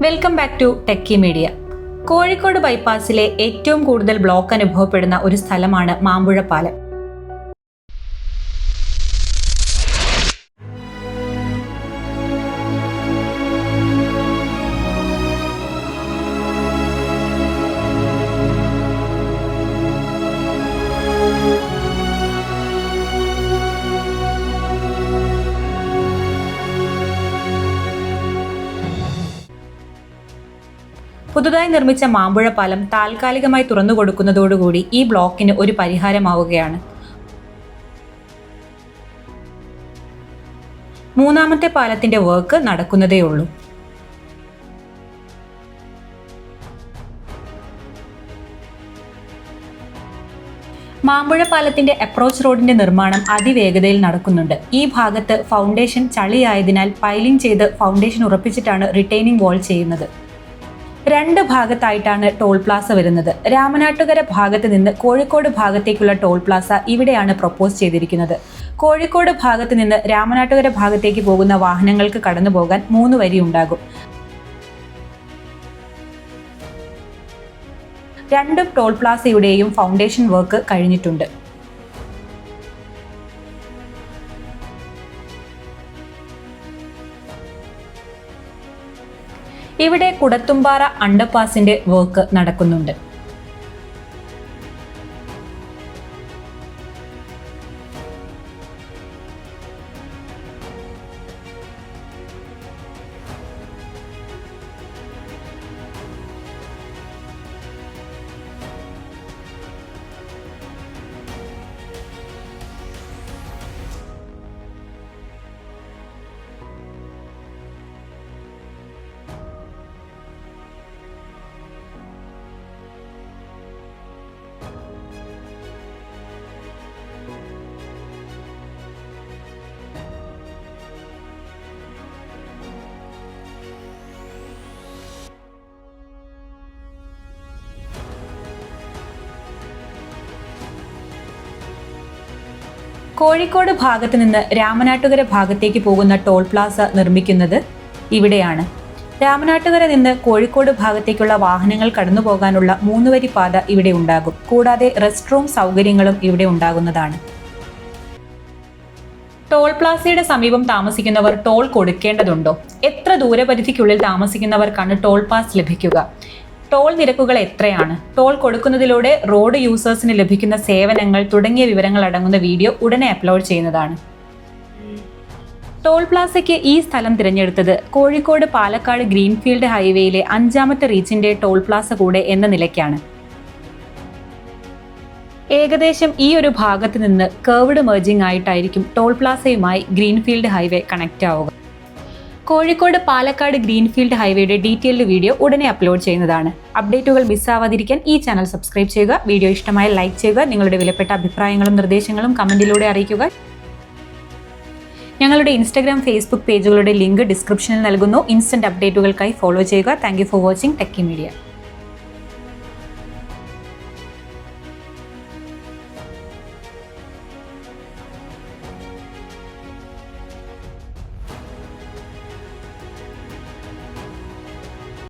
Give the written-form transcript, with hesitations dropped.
Welcome back to techie media. Kozhikode ബൈപ്പാസിലെ ഏറ്റവും കൂടുതൽ ബ്ലോക്ക് അനുഭവപ്പെടുന്ന ഒരു സ്ഥലമാണ് മാമ്പുഴ പാലം. പുതുതായി നിർമ്മിച്ച മാമ്പുഴ പാലം താൽക്കാലികമായി തുറന്നുകൊടുക്കുന്നതോടുകൂടി ഈ ബ്ലോക്കിന് ഒരു പരിഹാരമാവുകയാണ്. മൂന്നാമത്തെ പാലത്തിന്റെ വർക്ക് നടക്കുന്നതേയുള്ളൂ. മാമ്പുഴ പാലത്തിന്റെ അപ്രോച്ച് റോഡിന്റെ നിർമ്മാണം അതിവേഗതയിൽ നടക്കുന്നുണ്ട്. ഈ ഭാഗത്ത് ഫൗണ്ടേഷൻ ചളിയായതിനാൽ പൈലിംഗ് ചെയ്ത് ഫൗണ്ടേഷൻ ഉറപ്പിച്ചിട്ടാണ് റിട്ടൈനിങ് വാൾ ചെയ്യുന്നത്. രണ്ട് ഭാഗത്തായിട്ടാണ് ടോൾ പ്ലാസ വരുന്നത്. രാമനാട്ടുകര ഭാഗത്ത് നിന്ന് കോഴിക്കോട് ഭാഗത്തേക്കുള്ള ടോൾ പ്ലാസ ഇവിടെയാണ് പ്രൊപ്പോസ് ചെയ്തിരിക്കുന്നത്. കോഴിക്കോട് ഭാഗത്ത് നിന്ന് രാമനാട്ടുകര ഭാഗത്തേക്ക് പോകുന്ന വാഹനങ്ങൾക്ക് കടന്നു പോകാൻ 3 വരി ഉണ്ടാകും. രണ്ടും ടോൾ പ്ലാസയുടെയും ഫൗണ്ടേഷൻ വർക്ക് കഴിഞ്ഞിട്ടുണ്ട്. ഇവിടെ കുടത്തുംപാറ അണ്ടർപാസിന്റെ വർക്ക് നടക്കുന്നുണ്ട്. കോഴിക്കോട് ഭാഗത്ത് നിന്ന് രാമനാട്ടുകര ഭാഗത്തേക്ക് പോകുന്ന ടോൾ പ്ലാസ നിർമ്മിക്കുന്നത് ഇവിടെയാണ്. രാമനാട്ടുകര നിന്ന് കോഴിക്കോട് ഭാഗത്തേക്കുള്ള വാഹനങ്ങൾ കടന്നു പോകാനുള്ള 3 വരി പാത ഇവിടെ ഉണ്ടാകും. കൂടാതെ റെസ്റ്റ് റൂം സൗകര്യങ്ങളും ഇവിടെ ഉണ്ടാകുന്നതാണ്. ടോൾ പ്ലാസയുടെ സമീപം താമസിക്കുന്നവർ ടോൾ കൊടുക്കേണ്ടതുണ്ടോ? എത്ര ദൂരപരിധിക്കുള്ളിൽ താമസിക്കുന്നവർക്കാണ് ടോൾ പാസ് ലഭിക്കുക? ടോൾ നിരക്കുകൾ എത്രയാണ്? ടോൾ കൊടുക്കുന്നതിലൂടെ റോഡ് യൂസേഴ്സിന് ലഭിക്കുന്ന സേവനങ്ങൾ തുടങ്ങിയ വിവരങ്ങൾ അടങ്ങുന്ന വീഡിയോ ഉടനെ അപ്ലോഡ് ചെയ്യുന്നതാണ്. ടോൾ പ്ലാസയ്ക്ക് ഈ സ്ഥലം തിരഞ്ഞെടുത്തത് കോഴിക്കോട് പാലക്കാട് ഗ്രീൻഫീൽഡ് ഹൈവേയിലെ 5ാമത്തെ റീച്ചിന്റെ ടോൾ പ്ലാസ കൂടെ എന്ന നിലയ്ക്കാണ്. ഏകദേശം ഈ ഒരു ഭാഗത്ത് നിന്ന് കർവ്ഡ് മെർജിംഗ് ആയിട്ടായിരിക്കും ടോൾ പ്ലാസയുമായി ഗ്രീൻഫീൽഡ് ഹൈവേ കണക്റ്റ് ആവുക. കോഴിക്കോട് പാലക്കാട് ഗ്രീൻഫീൽഡ് ഹൈവേയുടെ ഡീറ്റെയിൽഡ് വീഡിയോ ഉടനെ അപ്ലോഡ് ചെയ്യുന്നതാണ്. അപ്ഡേറ്റുകൾ മിസ്സാവാതിരിക്കാൻ ഈ ചാനൽ സബ്സ്ക്രൈബ് ചെയ്യുക. വീഡിയോ ഇഷ്ടമായ ലൈക്ക് ചെയ്യുക. നിങ്ങളുടെ വിലപ്പെട്ട അഭിപ്രായങ്ങളും നിർദ്ദേശങ്ങളും കമന്റിലൂടെ അറിയിക്കുക. ഞങ്ങളുടെ ഇൻസ്റ്റഗ്രാം, ഫേസ്ബുക്ക് പേജുകളുടെ ലിങ്ക് ഡിസ്ക്രിപ്ഷനിൽ നൽകുന്നു. ഇൻസ്റ്റന്റ് അപ്ഡേറ്റുകൾക്കായി ഫോളോ ചെയ്യുക. Thank you for watching techie media.